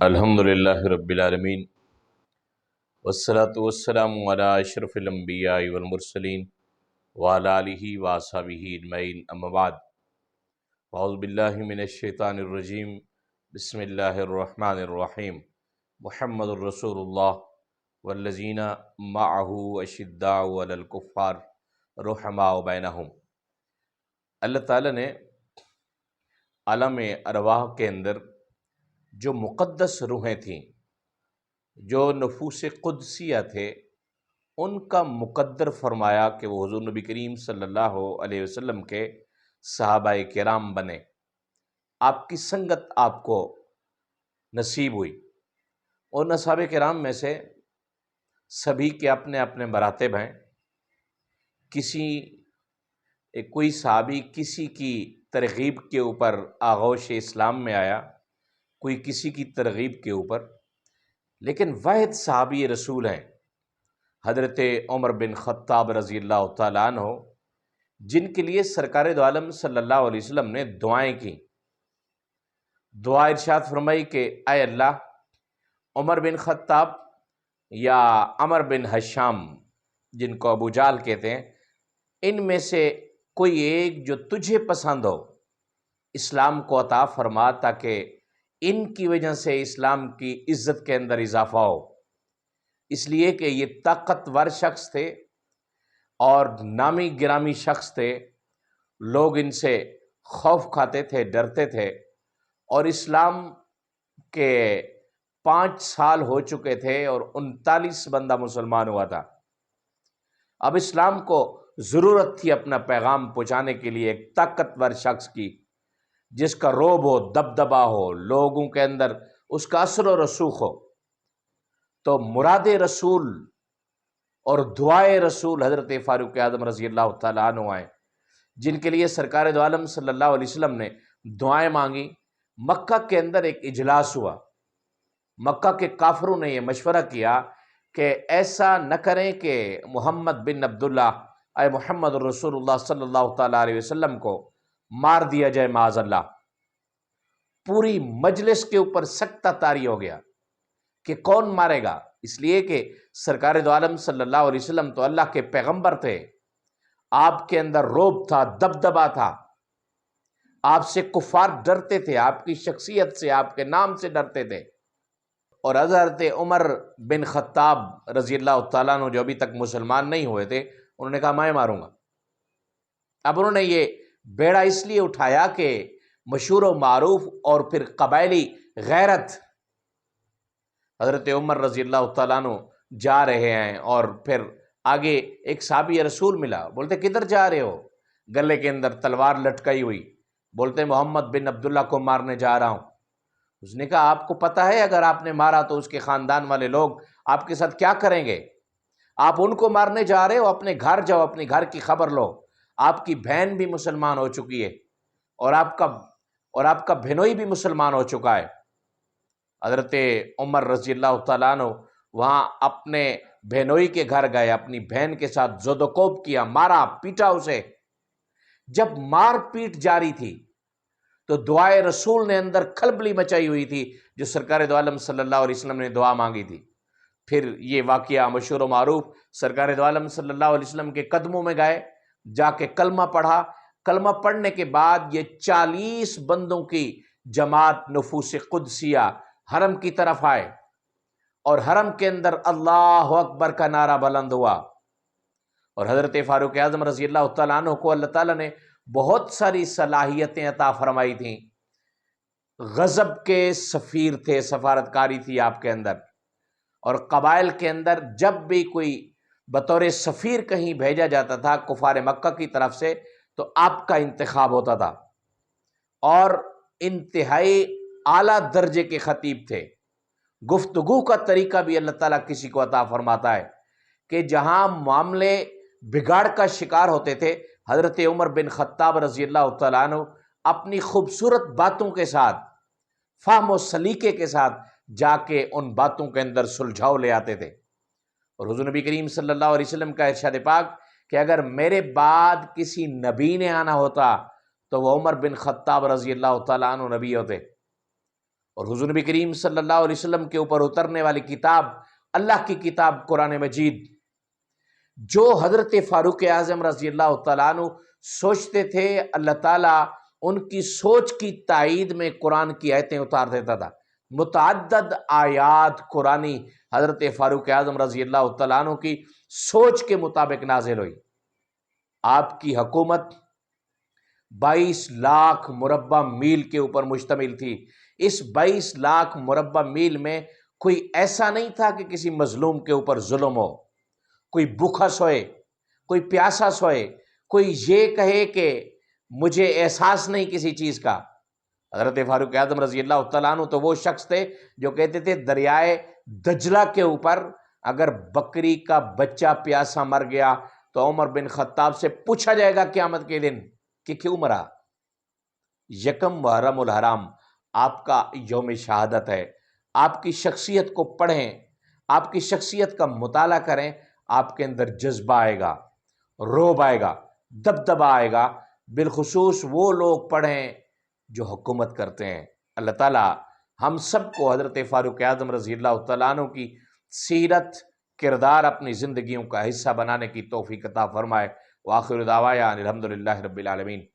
الحمدللہ رب العالمین والصلاة والسلام علی اشرف الانبیاء والمرسلین وعلی آلہ واصحابہ اجمعین اما بعد اعوذ باللہ من الشیطان الرجیم بسم اللہ الرحمن الرحیم محمد الرسول اللہ والذین معہ اشداء علی الکفار رحماء بینہم۔ اللہ تعالیٰ نے عالم ارواح کے اندر جو مقدس روحیں تھیں، جو نفوس قدسیہ تھے، ان کا مقدر فرمایا کہ وہ حضور نبی کریم صلی اللہ علیہ وسلم کے صحابہ کرام بنے، آپ کی سنگت آپ کو نصیب ہوئی۔ اور صحابہ کرام میں سے سبھی کے اپنے اپنے مراتب ہیں۔ کوئی صحابی کسی کی ترغیب کے اوپر آغوش اسلام میں آیا، کوئی کسی کی ترغیب کے اوپر، لیکن واحد صحابی رسول ہیں حضرت عمر بن خطاب رضی اللہ تعالیٰ عنہ، جن کے لیے سرکار دو عالم صلی اللہ علیہ وسلم نے دعائیں کی۔ دعا ارشاد فرمائی کہ اے اللہ، عمر بن خطاب یا عمر بن حشام، جن کو ابو جہل کہتے ہیں، ان میں سے کوئی ایک جو تجھے پسند ہو اسلام کو عطا فرما، تاکہ ان کی وجہ سے اسلام کی عزت کے اندر اضافہ ہو۔ اس لیے کہ یہ طاقتور شخص تھے اور نامی گرامی شخص تھے، لوگ ان سے خوف کھاتے تھے، ڈرتے تھے، اور اسلام کے 5 سال ہو چکے تھے اور 39 بندہ مسلمان ہوا تھا۔ اب اسلام کو ضرورت تھی اپنا پیغام پہنچانے کے لیے ایک طاقتور شخص کی، جس کا رعب ہو، دبدبہ ہو، لوگوں کے اندر اس کا اثر و رسوخ ہو۔ تو مراد رسول اور دعائے رسول حضرت فاروق اعظم رضی اللہ تعالیٰ عنہ آئے، جن کے لیے سرکار دو عالم صلی اللہ علیہ وسلم نے دعائیں مانگی۔ مکہ کے اندر ایک اجلاس ہوا، مکہ کے کافروں نے یہ مشورہ کیا کہ ایسا نہ کریں کہ محمد بن عبداللہ اے محمد رسول اللہ صلی اللہ تعالیٰ علیہ وسلم کو مار دیا جائے معاذ اللہ۔ پوری مجلس کے اوپر سکتہ طاری ہو گیا کہ کون مارے گا، اس لیے کہ سرکار دو عالم صلی اللہ علیہ وسلم تو اللہ کے پیغمبر تھے، آپ کے اندر رعب تھا، دبدبہ تھا، آپ سے کفار ڈرتے تھے، آپ کی شخصیت سے، آپ کے نام سے ڈرتے تھے۔ اور حضرت عمر بن خطاب رضی اللہ تعالیٰ عنہ جو ابھی تک مسلمان نہیں ہوئے تھے، انہوں نے کہا میں ماروں گا۔ اب انہوں نے یہ بیڑا اس لیے اٹھایا کہ مشہور و معروف اور پھر قبائلی غیرت، حضرت عمر رضی اللہ تعالیٰ عنہ جا رہے ہیں اور پھر آگے ایک صحابی رسول ملا، بولتے کدھر جا رہے ہو؟ گلے کے اندر تلوار لٹکائی ہوئی، بولتے محمد بن عبداللہ کو مارنے جا رہا ہوں۔ اس نے کہا آپ کو پتہ ہے اگر آپ نے مارا تو اس کے خاندان والے لوگ آپ کے ساتھ کیا کریں گے؟ آپ ان کو مارنے جا رہے ہو، اپنے گھر جاؤ، اپنے گھر کی خبر لو، آپ کی بہن بھی مسلمان ہو چکی ہے اور آپ کا بہنوئی بھی مسلمان ہو چکا ہے۔ حضرت عمر رضی اللہ تعالیٰ عنہ وہاں اپنے بہنوئی کے گھر گئے، اپنی بہن کے ساتھ زد و کوب کیا، مارا پیٹا اسے۔ جب مار پیٹ جاری تھی تو دعائے رسول نے اندر کھلبلی مچائی ہوئی تھی، جو سرکار دو عالم صلی اللہ علیہ وسلم نے دعا مانگی تھی۔ پھر یہ واقعہ مشہور و معروف، سرکار دو عالم صلی اللہ علیہ وسلم کے قدموں میں گئے، جا کے کلمہ پڑھا۔ کلمہ پڑھنے کے بعد یہ 40 بندوں کی جماعت نفوس قدسیہ حرم کی طرف آئے، اور حرم کے اندر اللہ اکبر کا نعرہ بلند ہوا۔ اور حضرت فاروق اعظم رضی اللہ تعالیٰ عنہ کو اللہ تعالیٰ نے بہت ساری صلاحیتیں عطا فرمائی تھیں۔ غضب کے سفیر تھے، سفارتکاری تھی آپ کے اندر، اور قبائل کے اندر جب بھی کوئی بطور سفیر کہیں بھیجا جاتا تھا کفار مکہ کی طرف سے تو آپ کا انتخاب ہوتا تھا، اور انتہائی اعلیٰ درجے کے خطیب تھے۔ گفتگو کا طریقہ بھی اللہ تعالیٰ کسی کو عطا فرماتا ہے کہ جہاں معاملے بگاڑ کا شکار ہوتے تھے، حضرت عمر بن خطاب رضی اللہ تعالیٰ عنہ اپنی خوبصورت باتوں کے ساتھ، فہم و سلیقے کے ساتھ جا کے ان باتوں کے اندر سلجھاؤ لے آتے تھے۔ اور حضور نبی کریم صلی اللہ علیہ وسلم کا ارشاد پاک کہ اگر میرے بعد کسی نبی نے آنا ہوتا تو وہ عمر بن خطاب رضی اللہ تعالیٰ عنہ نبی ہوتے۔ اور حضور نبی کریم صلی اللہ علیہ وسلم کے اوپر اترنے والی کتاب اللہ کی کتاب قرآن مجید، جو حضرت فاروق اعظم رضی اللہ تعالیٰ عنہ سوچتے تھے، اللہ تعالیٰ ان کی سوچ کی تائید میں قرآن کی آیتیں اتار دیتا تھا۔ متعدد آیات قرآنی حضرت فاروق اعظم رضی اللہ تعالیٰ عنہ کی سوچ کے مطابق نازل ہوئی۔ آپ کی حکومت 22 لاکھ مربع میل کے اوپر مشتمل تھی۔ اس 22 لاکھ مربع میل میں کوئی ایسا نہیں تھا کہ کسی مظلوم کے اوپر ظلم ہو، کوئی بھوکا سوئے، کوئی پیاسا سوئے، کوئی یہ کہے کہ مجھے احساس نہیں کسی چیز کا۔ حضرت فاروق اعظم رضی اللہ تعالیٰ عنہ تو وہ شخص تھے جو کہتے تھے دریائے دجلہ کے اوپر اگر بکری کا بچہ پیاسا مر گیا تو عمر بن خطاب سے پوچھا جائے گا قیامت کے دن کہ کیوں مرا۔ یکم محرم الحرام آپ کا یوم شہادت ہے۔ آپ کی شخصیت کو پڑھیں، آپ کی شخصیت کا مطالعہ کریں، آپ کے اندر جذبہ آئے گا، رعب آئے گا، دبدبہ آئے گا۔ بالخصوص وہ لوگ پڑھیں جو حکومت کرتے ہیں۔ اللہ تعالیٰ ہم سب کو حضرت فاروق اعظم رضی اللہ تعالیٰ عنہ کی سیرت، کردار اپنی زندگیوں کا حصہ بنانے کی توفیق عطا فرمائے۔ وآخر دعوانا الحمدللہ رب العالمین۔